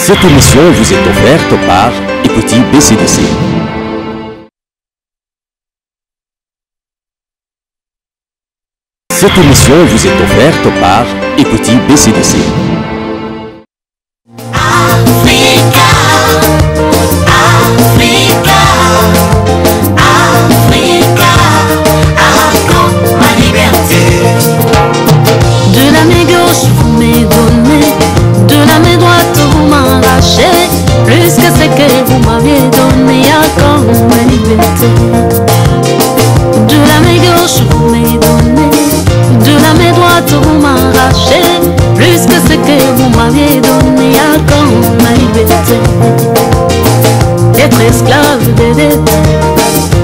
Cette émission vous est offerte par Equity BCDC. Cette émission vous est offerte par Equity BCDC. Africa, Africa, Africa, raconte ma liberté. De la main gauche vous m'avez donné, de la main droite vous m'arrachez, plus que ce que vous m'aviez donné, raconte ma liberté. De la main gauche vous m'avez donné, de la main droite vous m'arrachez, plus que ce que vous m'aviez donné, raconte ma liberté. Être esclave de l'État,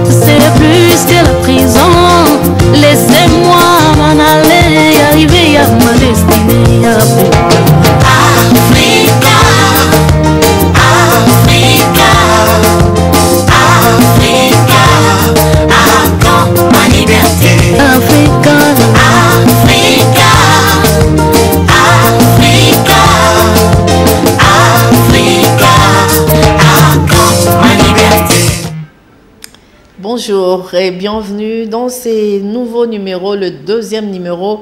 c'est plus que la prison. Laissez-moi m'en aller, arriver à ma destinée. Africa, Africa, Africa, raconte ma liberté. Africa, Africa, Africa, Africa, raconte ma liberté. Bonjour et bienvenue dans ces nouveaux numéros, le deuxième numéro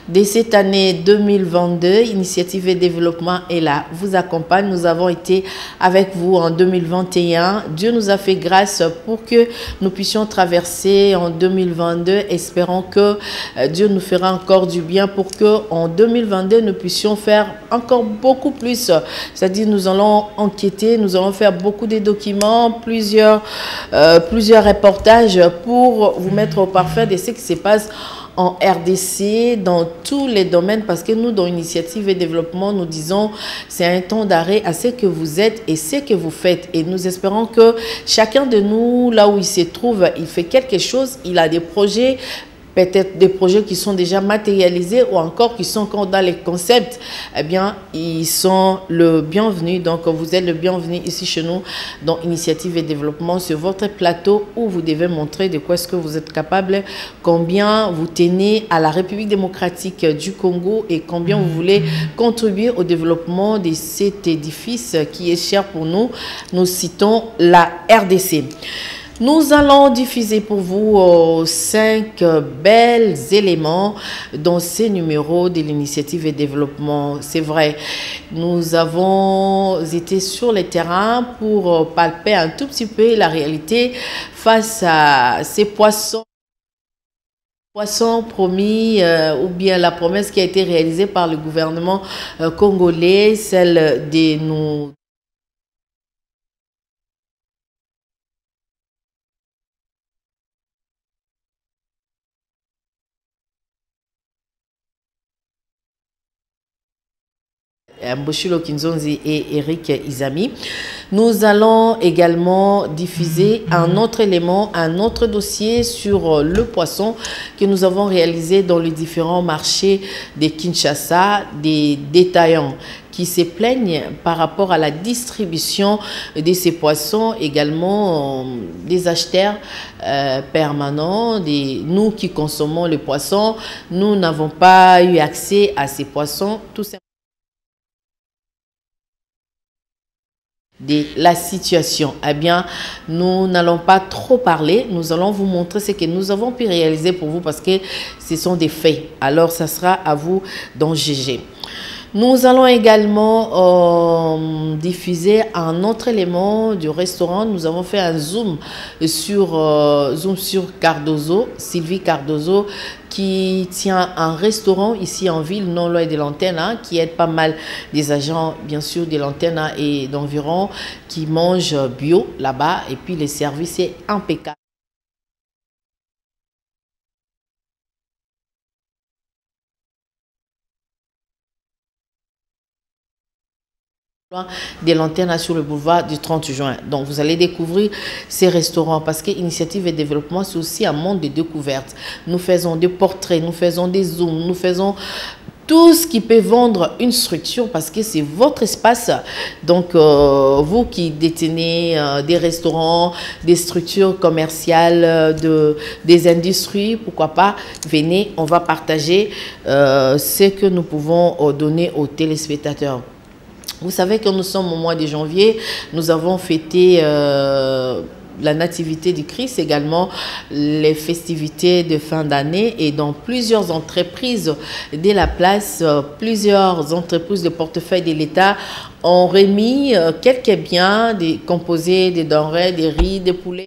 de cette année 2022. Initiative et développement est là, vous accompagne. Nous avons été avec vous en 2021. Dieu nous a fait grâce pour que nous puissions traverser en 2022. Espérons que Dieu nous fera encore du bien pour que en 2022 nous puissions faire encore beaucoup plus. C'est-à-dire nous allons enquêter, nous allons faire beaucoup de documents, plusieurs reportages pour vous mettre au parfait de ce qui se passe en RDC, dans tous les domaines, parce que nous, dans Initiative et Développement, nous disons c'est un temps d'arrêt à ce que vous êtes et ce que vous faites. Et nous espérons que chacun de nous, là où il se trouve, il fait quelque chose, il a des projets, peut-être des projets qui sont déjà matérialisés ou encore qui sont encore dans les concepts, eh bien, ils sont le bienvenu. Donc, vous êtes le bienvenu ici chez nous dans Initiative et Développement, sur votre plateau où vous devez montrer de quoi est-ce que vous êtes capable, combien vous tenez à la République démocratique du Congo et combien vous voulez contribuer au développement de cet édifice qui est cher pour nous. Nous citons la RDC. Nous allons diffuser pour vous 5 belles éléments dans ces numéros de l'Initiative et Développement. C'est vrai, nous avons été sur le terrain pour palper un tout petit peu la réalité face à ces poissons promis ou bien la promesse qui a été réalisée par le gouvernement congolais, celle de nous Mboshilo Kinzonzi et Eric Izami. Nous allons également diffuser un autre élément, un autre dossier sur le poisson que nous avons réalisé dans les différents marchés de Kinshasa, des détaillants qui se plaignent par rapport à la distribution de ces poissons, également des acheteurs permanents, nous qui consommons le poisson, nous n'avons pas eu accès à ces poissons, tout simplement. De la situation. Eh bien, nous n'allons pas trop parler, nous allons vous montrer ce que nous avons pu réaliser pour vous parce que ce sont des faits. Alors, ça sera à vous d'en juger. Nous allons également diffuser un autre élément du restaurant. Nous avons fait un zoom sur Cardozo, Sylvie Cardozo, qui tient un restaurant ici en ville, non loin de l'antenne, hein, qui aide pas mal des agents, bien sûr, de l'antenne et d'environ, qui mangent bio là-bas. Et puis, le service est impeccable. De l'antenne sur le boulevard du 30 juin. Donc, vous allez découvrir ces restaurants parce que Initiative et Développement, c'est aussi un monde de découverte. Nous faisons des portraits, nous faisons des zooms, nous faisons tout ce qui peut vendre une structure parce que c'est votre espace. Donc, vous qui détenez des restaurants, des structures commerciales, des industries, pourquoi pas, venez, on va partager ce que nous pouvons donner aux téléspectateurs. Vous savez que nous sommes au mois de janvier, nous avons fêté la nativité du Christ, également les festivités de fin d'année, et dans plusieurs entreprises de la place, plusieurs entreprises de portefeuille de l'État ont remis quelques biens composés de denrées, des riz, des poulets.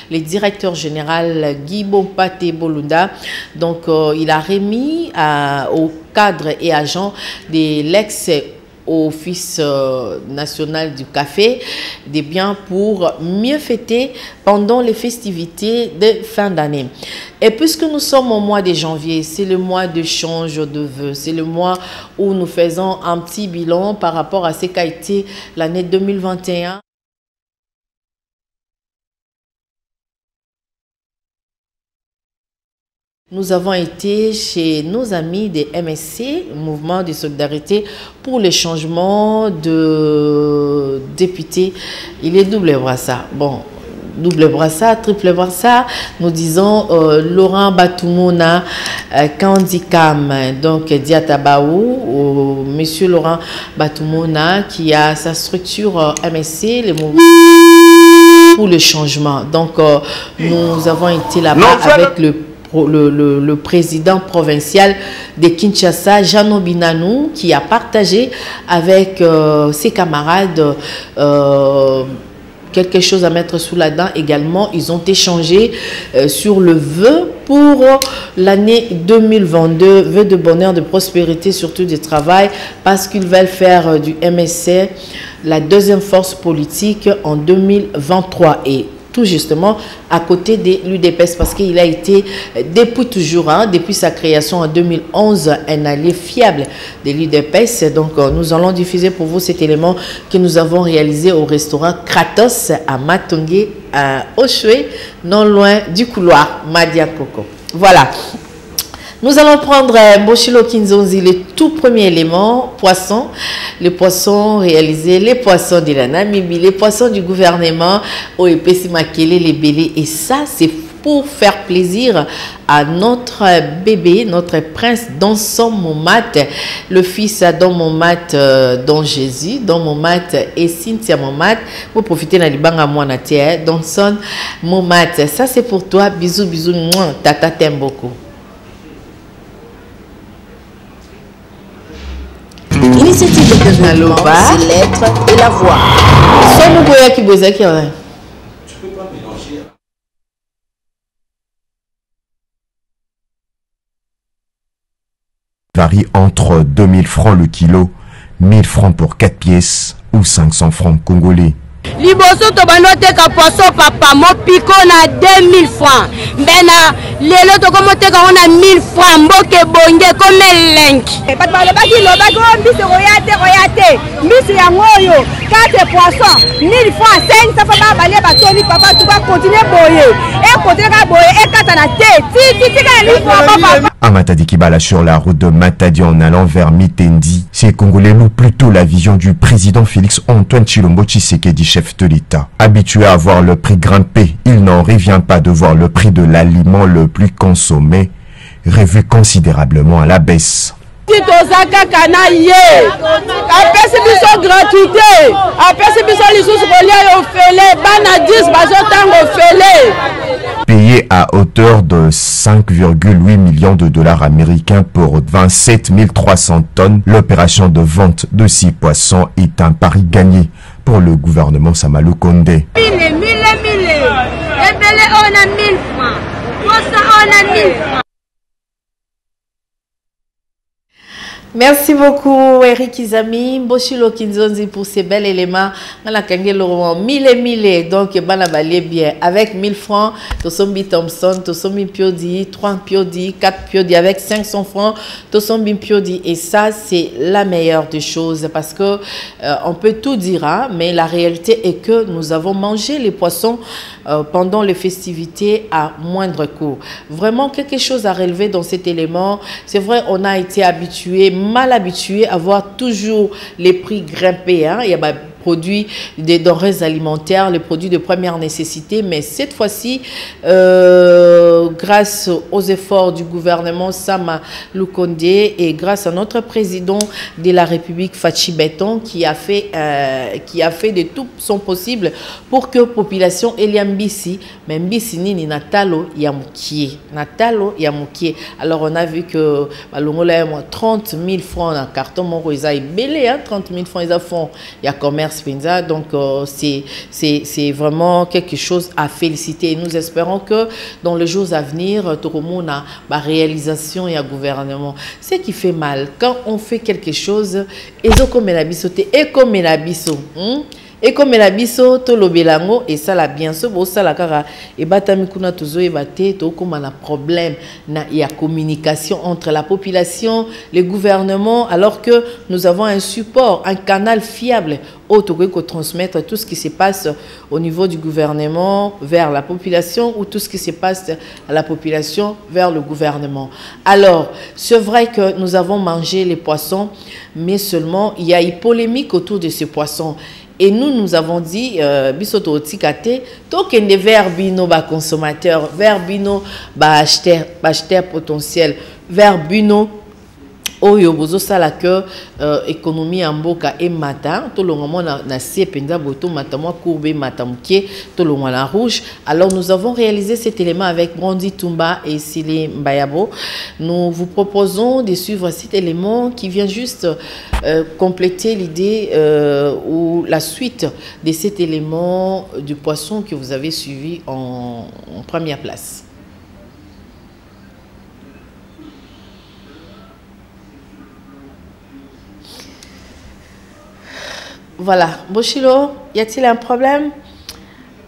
Le directeur général Guy Bompate Bolunda, donc il a remis aux cadres et agents de l'ex-office national du café des biens pour mieux fêter pendant les festivités de fin d'année. Et puisque nous sommes au mois de janvier, c'est le mois de change de vœux, c'est le mois où nous faisons un petit bilan par rapport à ce qu'a été l'année 2021. Nous avons été chez nos amis des MSC, Mouvement de Solidarité pour le changement de député. Il est double brassard. Bon, double brassard, triple brassard. Nous disons Laurent Batoumona Kandikam, donc Diatabaou, monsieur Laurent Batoumona qui a sa structure MSC, le mouvement pour le changement. Donc nous avons été là-bas avec le président provincial de Kinshasa, Jean Binanou, qui a partagé avec ses camarades quelque chose à mettre sous la dent. Également, ils ont échangé sur le vœu pour l'année 2022, vœu de bonheur, de prospérité, surtout du travail, parce qu'ils veulent faire du MSC la deuxième force politique en 2023. Et tout justement à côté de l'UDPS, parce qu'il a été depuis toujours, depuis sa création en 2011, un allié fiable de l'UDPS. Donc nous allons diffuser pour vous cet élément que nous avons réalisé au restaurant Kratos à Matongé, à Oshwe, non loin du couloir Madia Coco. Voilà. Nous allons prendre Boshilo Kinzonzi, le tout premier élément, poisson. Les poissons réalisés, les poissons de la Namibie, les poissons du gouvernement, Oepesi Makele, les bélés. Et ça, c'est pour faire plaisir à notre bébé, notre prince Donson Momat, le fils Don Momat, Don Jésus, Don Momat et Cynthia Momat. Vous profitez de l'Ibanga Moinaté, Donson Momat. Ça, c'est pour toi. Bisous, bisous. Tata t'aime beaucoup. Initiative de développement, c'est l'être et la voix. Tu peux pas mélanger. Varie entre 2000 francs le kilo, 1000 francs pour 4 pièces ou 500 francs congolais. Liboso to banoteka poisson papa mo pico na 2000 francs. Bena lelo to komoteka on a 1000 francs mboke bonge comme lenk. Pat ba baki lo baki on biso royate. Biso ya ngoyo 4 poissons 1000 francs 500 papa balé ba toni papa tu vas continuer boyer. Et continuer ka boyer et kata na te. Ti ka 1000 francs papa. À Matadi Kibala, sur la route de Matadi en allant vers Mitendi, ces Congolais louent plutôt la vision du président Félix Antoine Tshilombo Tshisekedi, chef de l'État. Habitué à voir le prix grimper, il n'en revient pas de voir le prix de l'aliment le plus consommé revu considérablement à la baisse. Payé à hauteur de 5,8 millions de dollars américains pour 27 300 tonnes, l'opération de vente de 6 poissons est un pari gagné pour le gouvernement Samalou Kondé. Merci beaucoup Eric Izami, Boshilo Kinzonzi pour ces bels éléments. On a gagné le roman 1000 et 1000, donc banabalier bien. Avec 1000 francs, Tosombi Thompson, Tosombi Piodi, 3 Piodi, 4 Piodi, avec 500 francs, Tosombi Piodi. Et ça, c'est la meilleure des choses parce que on peut tout dire, hein, mais la réalité est que nous avons mangé les poissons pendant les festivités à moindre coût. Vraiment quelque chose à relever dans cet élément. C'est vrai, on a été habitué, mal habitué à voir toujours les prix grimper. Hein. Il y a produits, des denrées alimentaires, les produits de première nécessité. Mais cette fois-ci, grâce aux efforts du gouvernement Sama Lukonde et grâce à notre président de la République Fachi Beton qui a fait de tout son possible pour que la population Eliambisi, même Mbisi Nini Natalo Yamoukie. Alors on a vu que 30 000 francs dans carton mon ils a belé, 30 000 francs ils a font il y a commerce Pinza, donc c'est vraiment quelque chose à féliciter et nous espérons que dans les jours à venir tout le monde a la réalisation et le gouvernement. Ce qui fait mal quand on fait quelque chose et comme la biso et comme la biso et comme la biso to lobelango et ça la bien so bo ça la kara et batami kuna tozo e baté to comme un problème na il y a communication entre la population, le gouvernement, alors que nous avons un support, un canal fiable pour transmettre tout ce qui se passe au niveau du gouvernement vers la population ou tout ce qui se passe à la population vers le gouvernement. Alors, c'est vrai que nous avons mangé les poissons, mais seulement il y a une polémique autour de ces poissons. Et nous avons dit, bisoto tikate, token de vers bino ba consommateur, vers bino ba acheteur potentiel, vers bino oyo bozo sala que économie en boka et matin tout le moment na sependa boto matamwa courbe matamké tout le monde en rouge. Alors nous avons réalisé cet élément avec Brandi Tumba et Sili Mbayabo. Nous vous proposons de suivre cet élément qui vient juste compléter l'idée ou la suite de cet élément du poisson que vous avez suivi en première place. Voilà, Boshilo, y a-t-il un problème?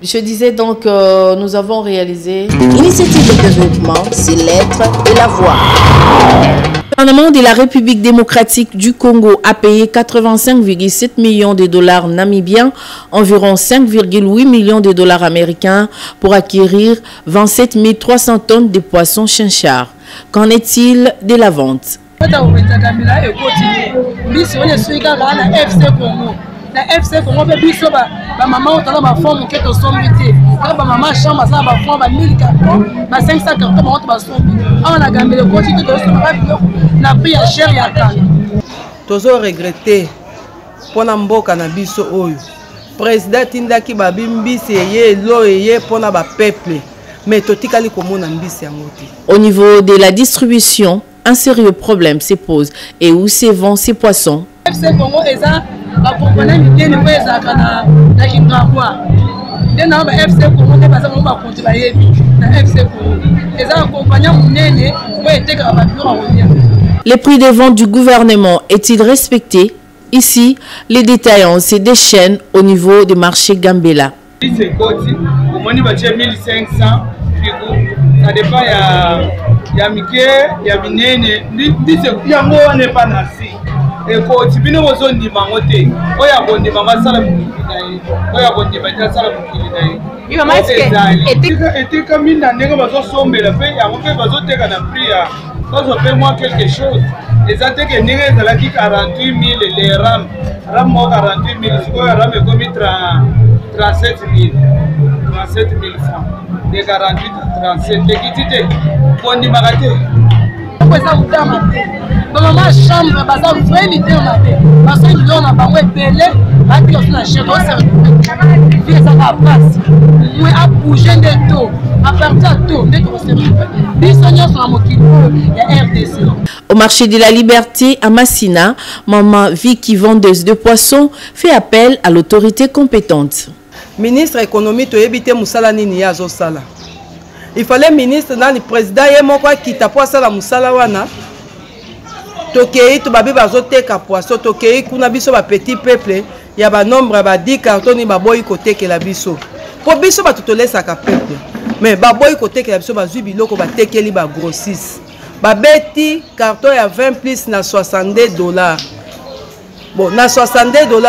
Je disais donc, nous avons réalisé... L'initiative de développement, c'est l'être et la voix. Le gouvernement de la République démocratique du Congo a payé 85,7 millions de dollars namibiens, environ 5,8 millions de dollars américains, pour acquérir 27 300 tonnes de poissons chinchard. Qu'en est-il de la vente? La FC Congo be biso ba maman otala ba forme ke to sommité ba maman chambre ça ba forme ba 1000 cartons ba 500 cartons ba ba sombi on a gambé le quantité de ce na prix ya cher ya kana tozo regretter pona mboka na biso oyo président tindaki ba bimbisi ye lo ye pona ba peuple mais totikali komona mbisi yango te. Au niveau de la distribution, un sérieux problème se pose. Et où se vendent ces poissons? FC Congo eza ba compagnie mitene ko eza kana na Kingawa. Dena ba FC Congo te baza ko ba compte ba yebi na FC Congo. Eza compagnie munene ko eteka ba biro ronia. Les prix de vente du gouvernement est-il respecté? Ici, les détaillants se déchaînent au niveau du marché Gambela. C'est côté, au moins 1500 ça dépend ya mike ya binene ndise yango wane pa nasi e ko tibino bozo ndima ngote oya bondi mama sala mukili oya bondi banja sala mukili dai iba maske etika minda ndenge bazo sombela pe yango pe bazo teka na prix ya bazo pe moi quelque chose ezate ke ndenge ezala ki 48000 les ram mo 48000 siko ram e komi 37000 francs de 48 à 37 de quitté on dit bagaté ça vous t'a dans ma chambre baza vraiment idée maté parce que nous on a pas ouais belé à dire sur la chaîne on s'est fait ça à place moi à bouger de tout à partir de tout d'être sérieux bisogno sur mokili ya RDC. Au marché de la Liberté à Massina, maman Vicky, vendeuse de poissons, fait appel à l'autorité compétente. Ministre économie to ebité musala nini ya zo sala. Il fallait ministre na ni président ye moko kita po sala musala wana. Tokei to babi bazo teka poisson tokei kuna biso ba petit peuple ya ba nombre ba 10 cartons ni ba boy côté que la biso. Po biso ba tutolesa ka peuple. Mais ba boy côté que la biso ba zui biloko ba tekeli ba grossiste. Ba beti carton ya 20 plus na $62. Bon, na $62,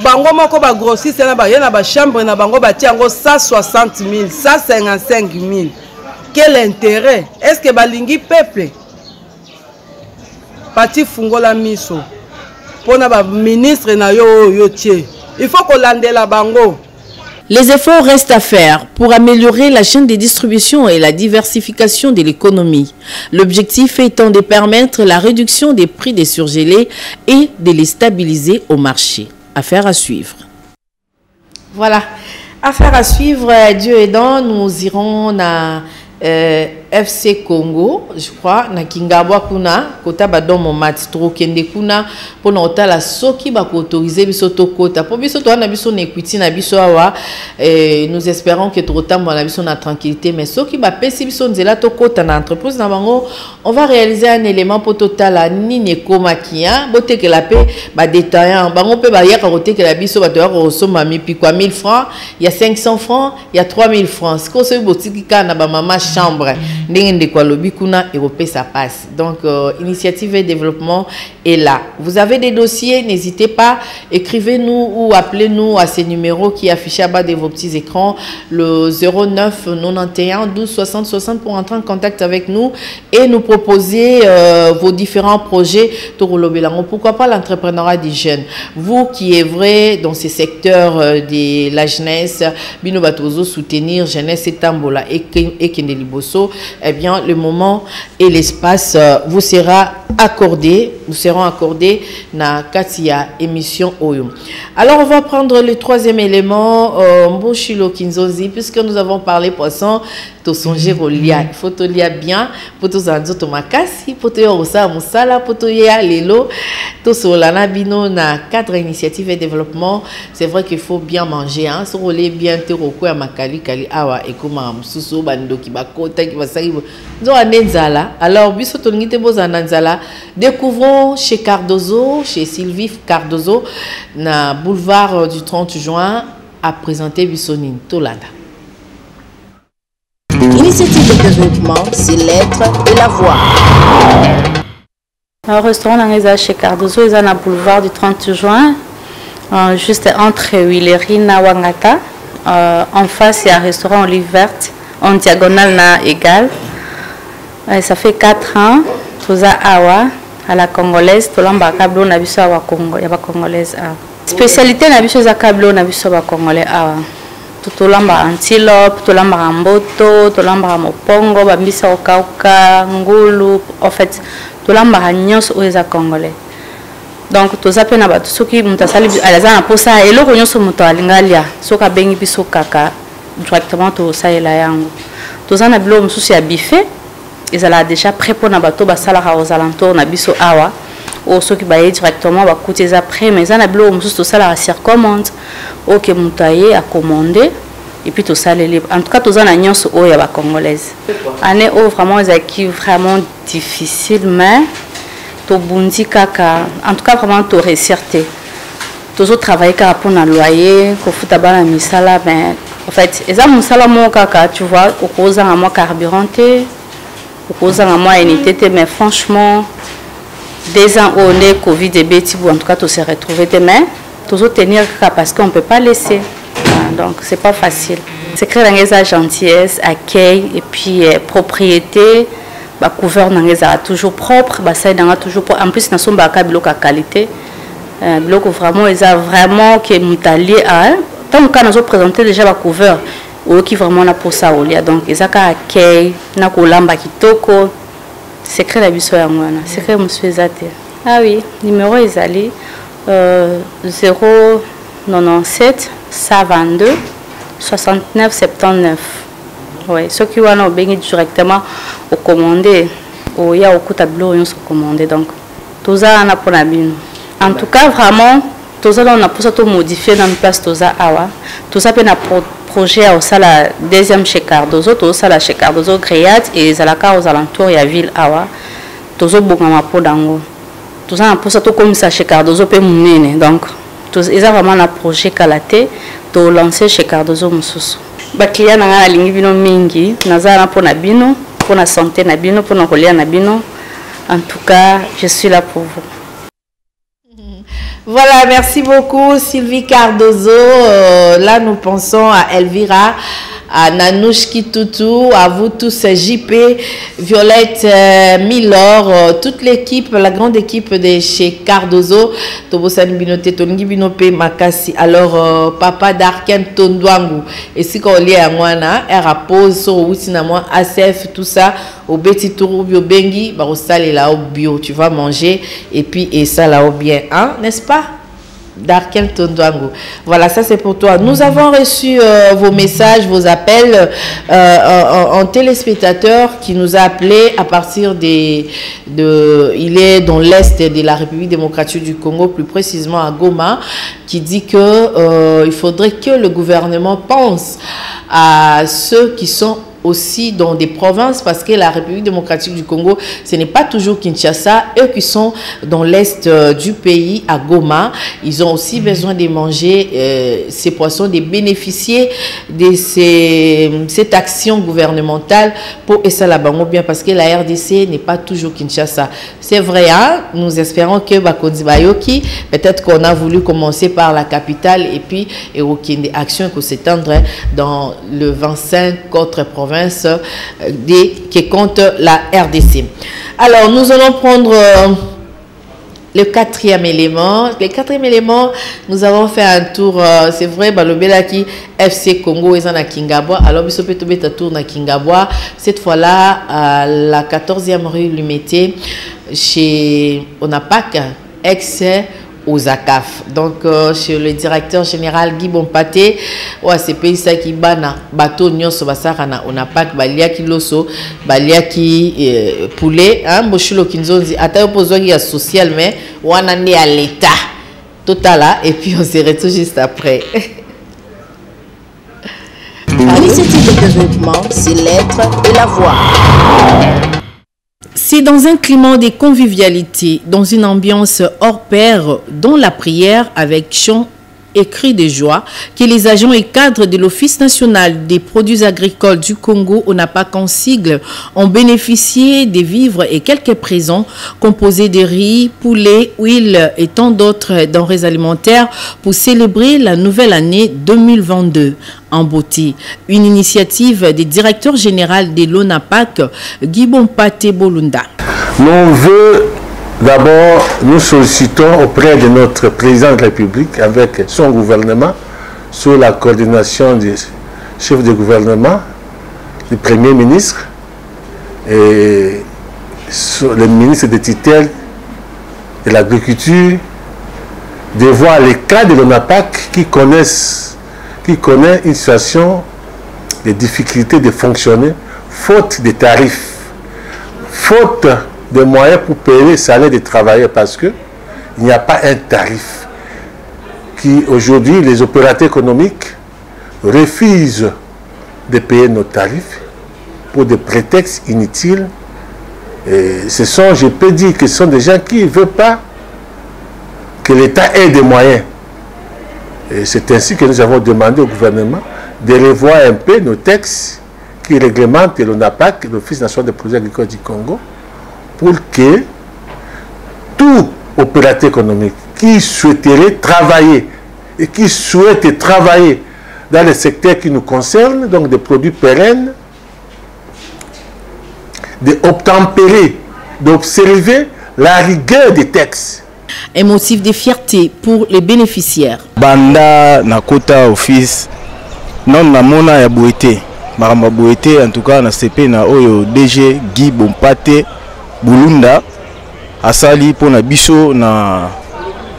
bango moko ba grossiste na ba yena ba chambre na bango ba tiango 160 000, 155 000. Quel intérêt? Est-ce que balingi peuple? Parti fungola miso. Pona ba ministre na yo tie. il faut qu'on lande la bango. Les efforts restent à faire pour améliorer la chaîne de distribution et la diversification de l'économie. L'objectif étant de permettre la réduction des prix des surgelés et de les stabiliser au marché. Affaire à suivre. Voilà. Affaire à suivre. Dieu aidant, nous irons à FC Congo, je crois, na Kingabwa kuna, kota badomo matitro kende kuna, pour nota la soki ba autoriser biso to kota. Pour biso to na biso n'equity na biso awa, nous espérons que tout temps na biso na tranquillité, mais soki ba pesi biso nzela to kota na entreprise na bango, on va réaliser un élément pour total ni ne komakia, bote que la paix ba détaillant, bango pe ba yaka kote que la biso ba to resoma mi pi quoi 1000 francs, il y a 500 francs, il y a 3000 francs. Ce qu'on se botiki ka na ba mama chambre. Et ça passe. Donc, initiative et développement est là. Vous avez des dossiers, n'hésitez pas, écrivez-nous ou appelez-nous à ces numéros qui affichent à bas de vos petits écrans, le 09 91 12 60 60 pour entrer en contact avec nous et nous proposer vos différents projets. Pourquoi pas l'entrepreneuriat des jeunes? Vous qui œuvrez dans ces secteurs de la jeunesse, Binobatozo soutenir jeunesse et Tambola et Kendeliboso, eh bien, le moment et l'espace vous sera accordé, nous serons accordés na Katia émission Oyo. Alors, on va prendre le troisième élément, Mboshilo Kinzozi, puisque nous avons parlé poisson, to songer au lia. Il faut te lire bien, pour te zanzo to makasi, pour te yosa musala, pour te ya lelo, to solana bino na cadre initiative et développement. C'est vrai qu'il faut bien manger, hein, se rouler bien, te roko ya makali kali awa ekoma msusu bando ki bakota ki basari zo anenzala. Alors biso to ngite boza nanzala, découvrons chez Cardozo, chez Sylvie Cardozo na boulevard du 30 juin à présenter Bissonine Tolanda. Initiative de développement, c'est l'être et la voix. Un restaurant dans chez Cardozo, ils ont un boulevard du 30 juin, juste entre Huilerie et Wangata. En face, il y a un restaurant Olive Verte, en diagonale na égal. Ça fait 4 ans, tout ça awa à la congolaise, tout l'amba kablo na biso awa Congo, ya ba congolaise awa. Spécialité na biso za kablo na biso ba congolais awa. Tolamba antilope, tolamba mboto, tolamba mopongo, bambisa okauka, ngulu, en fait, tolamba nyos oeza congolais. Donc toza pe na bato soki mutasali alaza na posa eloko nyonso muto alingalia, soka bengi biso kaka directement to saela yango. Toza na bilo mususi ya buffet, ezala déjà prêt pour na bato basala aux alentours na biso awa. Ou ceux qui baillent directement va coûter après mais ça n'a plus au tout ça la circommande ok mutaye à commander et puis tout ça les libres en tout cas tous en agnon au ya ba congolaise année où vraiment ils acquis vraiment difficile mais to bundi kaka en tout cas vraiment to resserté tous autres travailler car pour un loyer pour foutre bana misala ben en fait et ça misala mon kaka tu vois au cause à moi carburanté au cause à moi unité mais franchement 2 ans on est Covid et bêtis en tout cas tout se retrouver demain toujours tenir parce qu'on ne peut pas laisser donc c'est pas facile c'est créer dans les gentillesse accueil et puis propriété bah couvert dans les toujours propre bah ça dans toujours en plus dans son baka bloc à qualité bloc vraiment ils a vraiment qui est mutalier à tant qu'on nous présenter déjà ba couvert ou qui vraiment là pour ça au donc ils a accueil na kolamba kitoko secret la biso ya mwana secret monsieur Zate ah oui numéro ezali 097 122 69 79 oui ceux qui wana obengi directement au commander au ya au tableau on se commander donc toza na pona bino en tout cas vraiment toza on a pour ça tout modifier dans place toza awa toza pe na projet au sala deuxième chez Cardozo to sala chez Cardozo Grillade et zalaka aux alentours ya ville awa tozo bongama po dango toza na pour ça to comme ça chez Cardozo pe munene donc ils ont vraiment un projet kalaté to lancer chez Cardozo mususu ba client na ngala lingi bino mingi nazana po na bino pour la santé na bino pour na kolia na bino en tout cas je suis là pour vous. Voilà, merci beaucoup Sylvie Cardozo. Là, nous pensons à Elvira, à Nanouche Kitoutou, à vous tous, JP, Violette, Milor, toute l'équipe, la grande équipe de chez Cardozo, Tobosan Binote, Tongi Binope, Makasi, alors Papa Darken Tondwangu, et si qu'on lit à moi, elle repose sur Outinamoi, ACF, tout ça, au Betty Tourou, Bio Bengi, bah, au sale et là, au bio, tu vas manger, et puis, et ça là, au bien, hein, n'est-ce pas? Darken Tondwangu. Voilà, ça c'est pour toi. Nous avons reçu vos messages, vos appels en téléspectateur qui nous a appelé à partir il est dans l'est de la République démocratique du Congo, plus précisément à Goma, qui dit que il faudrait que le gouvernement pense à ceux qui sont aussi dans des provinces, parce que la République démocratique du Congo, ce n'est pas toujours Kinshasa. Eux qui sont dans l'est du pays, à Goma, ils ont aussi besoin de manger ces poissons, de bénéficier de cette action gouvernementale pour Essalabango bien, parce que la RDC n'est pas toujours Kinshasa. C'est vrai, hein? Nous espérons que Bakondi Bayoki, peut-être qu'on a voulu commencer par la capitale et puis qu'il y ait des actions qui s'étendent dans le 25 autres provinces qui compte la RDC. Alors, nous allons prendre le quatrième élément. Le quatrième élément, nous avons fait un tour, c'est vrai, Balobelaki, FC Congo, et en Kingabwa. Alors, nous sommes un tour à Kingabwa. Cette fois-là, à la 14e rue Lumété, chez Onapak, ex aux ACAF. Donc, chez le directeur général Guy Bompaté, c'est pays ça qui bana bateau nyonso basarana on a pas balia ki loso balia ki poulet hein boshilo kinzonzi ata opozongi ya social mais wana ndi à l'état total là et puis on se retrouve juste après. L'initiative de développement, c'est l'être et la voix. C'est dans un climat de convivialité, dans une ambiance hors pair, dont la prière avec chant et cris de joie, que les agents et cadres de l'Office national des produits agricoles du Congo, ONAPAC en sigle, ont bénéficié des vivres et quelques présents composés de riz, poulet, huile et tant d'autres denrées alimentaires pour célébrer la nouvelle année 2022. En beauté, une initiative du directeur général de l'ONAPAC, Guy Bompaté Bolunda. L'on veut d'abord, nous sollicitons auprès de notre président de la République, avec son gouvernement, sous la coordination du chef de gouvernement, du Premier ministre, et le ministre de tutelle de l'agriculture, de voir les cas de l'ONAPAC qui connaît une situation de difficulté de fonctionner, faute de tarifs, faute de moyens pour payer les salaires des travailleurs, parce qu'il n'y a pas un tarif. Qui aujourd'hui, les opérateurs économiques refusent de payer nos tarifs pour des prétextes inutiles. Et ce sont, je peux dire que ce sont des gens qui ne veulent pas que l'État ait des moyens. Et c'est ainsi que nous avons demandé au gouvernement de revoir un peu nos textes qui réglementent l'ONAPAC, l'Office national des produits agricoles du Congo, pour que tout opérateur économique qui souhaiterait travailler et qui souhaite travailler dans les secteurs qui nous concernent, donc des produits pérennes, d'obtempérer, d'observer la rigueur des textes. Un motif de fierté pour les bénéficiaires. Banda Nakota Office, non namona ya boité. Maramba boité en tout cas na CP na oyo DG Guy Bompaté Bolunda asali pour na biso na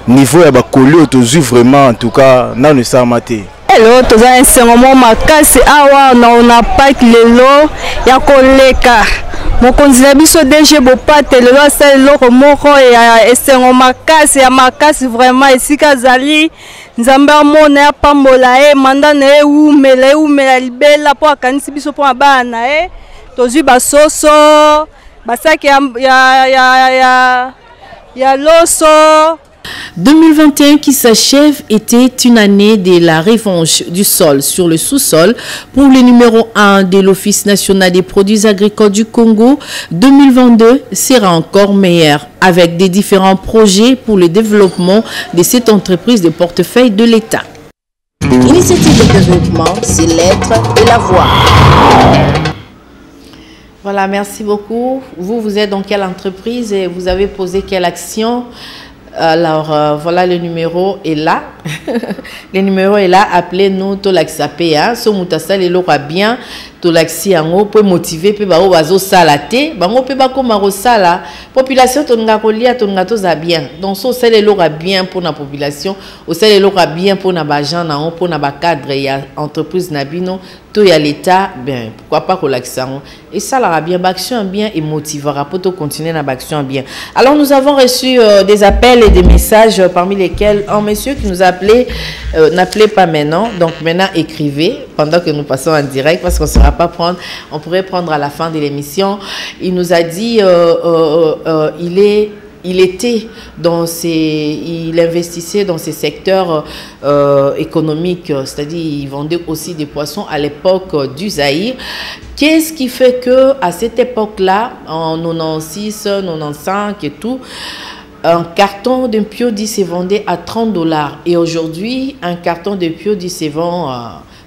niveau ya bakoli otozu vraiment en tout cas na ne samate. Hello toza enseignement makasi awa na ONAPAC lelo ya koleka. Mokonzi na biso DG Bompaté lelo asali loko moko ya enseignement makasi ya makasi vraiment esika zali nzambe amona ya pambola manda na umela libela po akanisi biso po bana tozwi basoso basaki ya loso. 2021 qui s'achève était une année de la revanche du sol sur le sous-sol pour le numéro 1 de l'Office national des produits agricoles du Congo. 2022 sera encore meilleur avec des différents projets pour le développement de cette entreprise de portefeuille de l'État. Initiative de développement, c'est l'être et la voix. Voilà, merci beaucoup. Vous êtes dans quelle entreprise et vous avez posé quelle action? Alors, voilà, le numéro est là. Le numéro est là. Appelez-nous, Tolaxapéa. So Moutassa, les lois bien. Tolaxi yango peut motiver pe ba obazo salate bango pe ba koma ro sala population tonga kolia tonga toza bien donc so c'est les lois bien pour la population au c'est les lois bien pour na ba gens na on pour na ba cadre ya entreprise na bino to ya l'état ben pourquoi pas relaxer et ça la bien action bien et motivera pour to continuer na action bien. Alors nous avons reçu des appels et des messages parmi lesquels un monsieur qui nous a appelé n'appelez pas maintenant donc maintenant écrivez pendant que nous passons en direct parce qu'on sera pas prendre, on pourrait prendre à la fin de l'émission. Il nous a dit il était dans il investissait dans ces secteurs économiques, c'est-à-dire il vendait aussi des poissons à l'époque du Zaïre. Qu'est-ce qui fait que à cette époque-là, en 96, 95 et tout, un carton de Piodi se vendait à 30 $. Et aujourd'hui, un carton de Piodi se vend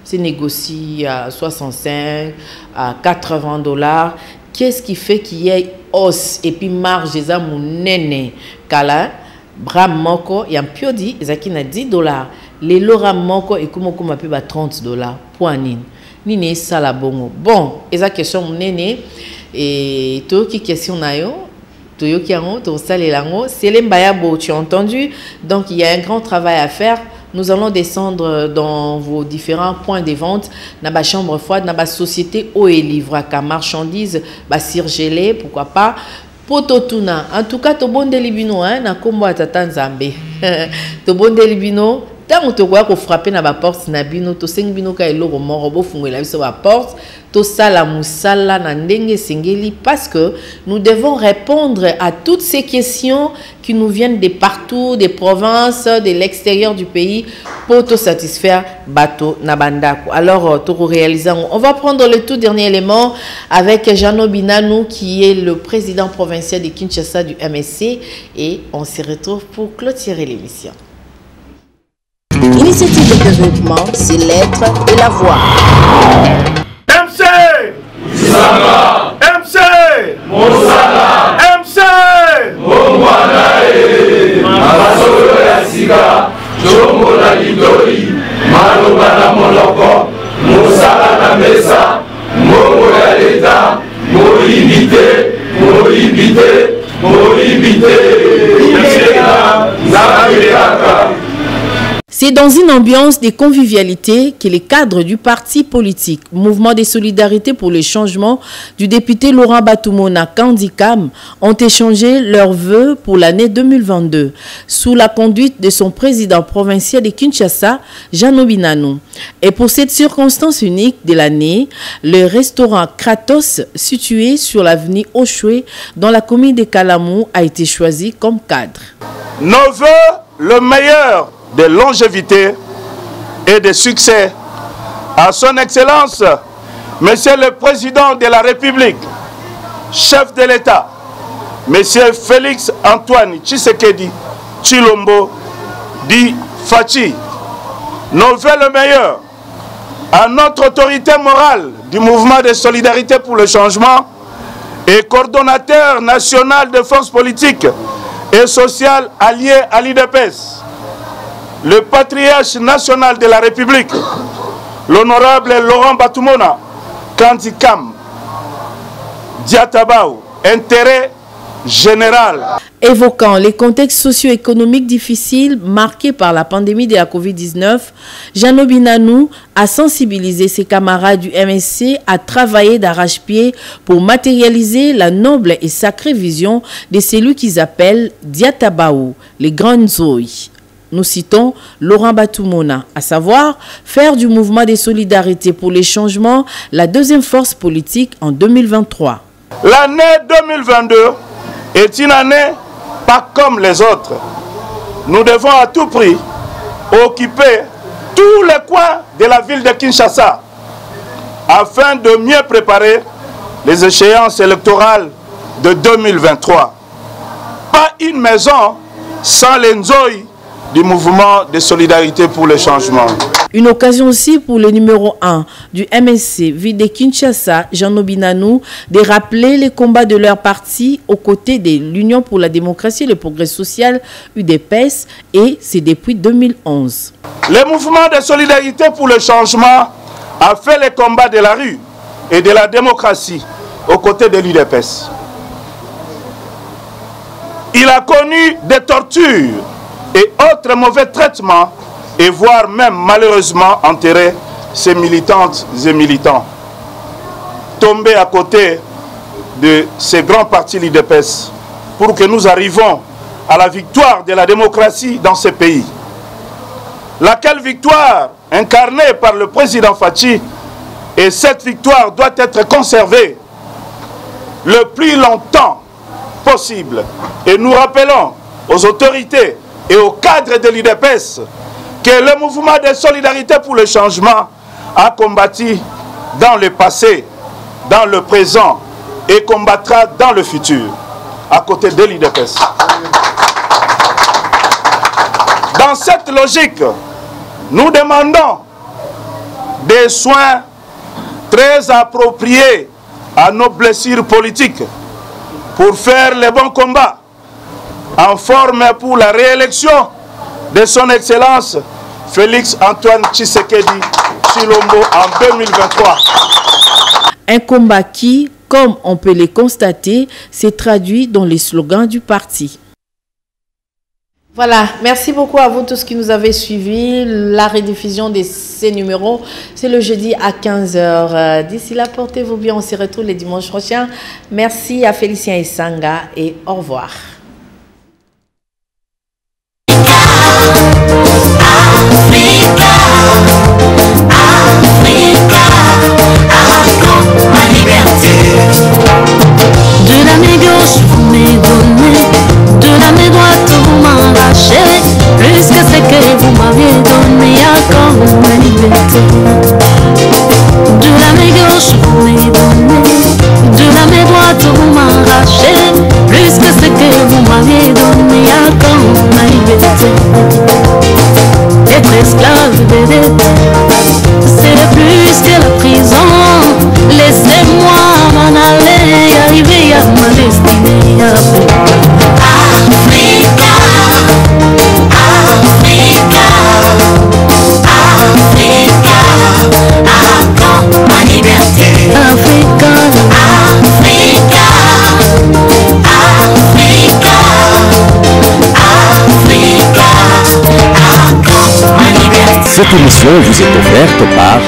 c'est négocié à 65, à 80 $. Qu'est-ce qui fait qu'il y ait hausse et puis marge des amounene kala bram moko y a Piodi ezaki na 10 $. Les lora moko et comment pe ba 30 $. Point nini sala bongo. Bon, eza question munene et to qui question na yo to yo ki ango to sala lango c'est les mbayabo tu as entendu. Donc il y a un grand travail à faire. Nous allons descendre dans vos différents points de vente, dans la chambre froide, dans la société eau et livre à marchandises, surgelées, pourquoi pas. Pototuna. En tout cas, to bon delibino, hein, na kombo atata nzambe. To bon delibino, tant que tu frapper na ba porte na bino, to seng bino ka eloro moro bo fungela biso ba porte. To sala musala na ndenge sengeli parce que nous devons répondre à toutes ces questions qui nous viennent de partout, des provinces, de l'extérieur du pays pour te satisfaire bateau nabandako. Alors to réaliser, on va prendre le tout dernier élément avec Jano Binanou qui est le président provincial de Kinshasa du MSC et on se retrouve pour clôturer l'émission. Initiative de développement, c'est l'être et la voix. MC Isanga MC Mosala MC Mongwanae Masolo ya Siga Jongo na Lidori Maloba na Moloko Mosala na Mesa Mongo ya Leta Molimite Molimite Molimite Msega Zabiraka. C'est dans une ambiance de convivialité que les cadres du parti politique Mouvement de solidarité pour le changement du député Laurent Batoumona Kandikam ont échangé leurs vœux pour l'année 2022 sous la conduite de son président provincial de Kinshasa, Jano Binanou. Et pour cette circonstance unique de l'année, le restaurant Kratos, situé sur l'avenue Oshwe, dans la commune de Kalamou, a été choisi comme cadre. Nos vœux, le meilleur de longévité et de succès à son Excellence, Monsieur le Président de la République, chef de l'État, Monsieur Félix Antoine Tshisekedi Tshilombo dit Fachi. Nos vœux le meilleur à notre autorité morale du mouvement de solidarité pour le changement et coordonnateur national de forces politiques et sociales alliées à l'IDPS, le patriarche national de la République, l'honorable Laurent Batoumona Kandikam Diatabao, intérêt général. Évoquant les contextes socio-économiques difficiles marqués par la pandémie de la Covid-19, Jano Binanou a sensibilisé ses camarades du MSC à travailler d'arrache-pied pour matérialiser la noble et sacrée vision de celui qu'ils appellent Diatabao, les grandes Zoïs. Nous citons Laurent Batoumona, à savoir faire du mouvement des solidarités pour les changements la deuxième force politique en 2023. L'année 2022 est une année pas comme les autres. Nous devons à tout prix occuper tous les coins de la ville de Kinshasa afin de mieux préparer les échéances électorales de 2023. Pas une maison sans les Nzoï du mouvement de solidarité pour le changement. Une occasion aussi pour le numéro 1 du MSC, Vide Kinshasa, Jean Nobinanou, de rappeler les combats de leur parti aux côtés de l'Union pour la démocratie et le progrès social, UDPS, et c'est depuis 2011. Le mouvement de solidarité pour le changement a fait les combats de la rue et de la démocratie aux côtés de l'UDPS. Il a connu des tortures et autres mauvais traitements et voire même malheureusement enterré ses militantes et militants. Tombés à côté de ces grands partis l'UDPS pour que nous arrivions à la victoire de la démocratie dans ce pays. Laquelle victoire incarnée par le président Fachi, et cette victoire doit être conservée le plus longtemps possible. Et nous rappelons aux autorités et aux cadres de l'UDPS que le mouvement de solidarité pour le changement a combattu dans le passé, dans le présent et combattra dans le futur à côté de l'UDPS. Dans cette logique, nous demandons des soins très appropriés à nos blessures politiques pour faire les bons combats en forme pour la réélection de son Excellence Félix Antoine Tshisekedi Tshilombo en 2023. Un combat qui, comme on peut le constater, s'est traduit dans les slogans du parti. Voilà, merci beaucoup à vous tous qui nous avez suivis. La rediffusion de ces numéros, c'est le jeudi à 15 h. D'ici là, portez-vous bien. On se retrouve les dimanches prochains. Merci à Félicien Essanga et au revoir. De la main gauche, vous m'avez donné, de la main droite, vous m'arrachez. Plus que ce que vous m'avez donné, encore ma liberté. De la main gauche, vous m'avez donné, de la main droite, vous m'arrachez. Plus que ce que vous m'avez donné, encore ma liberté. Être esclave des dettes, c'est plus que la prison. Laissez-moi m'en aller, arriver à ma destinée. Africa, Africa, Africa, encore ma liberté. Africa, Africa, Africa, Africa, encore ma liberté. Cette émission vous est offerte par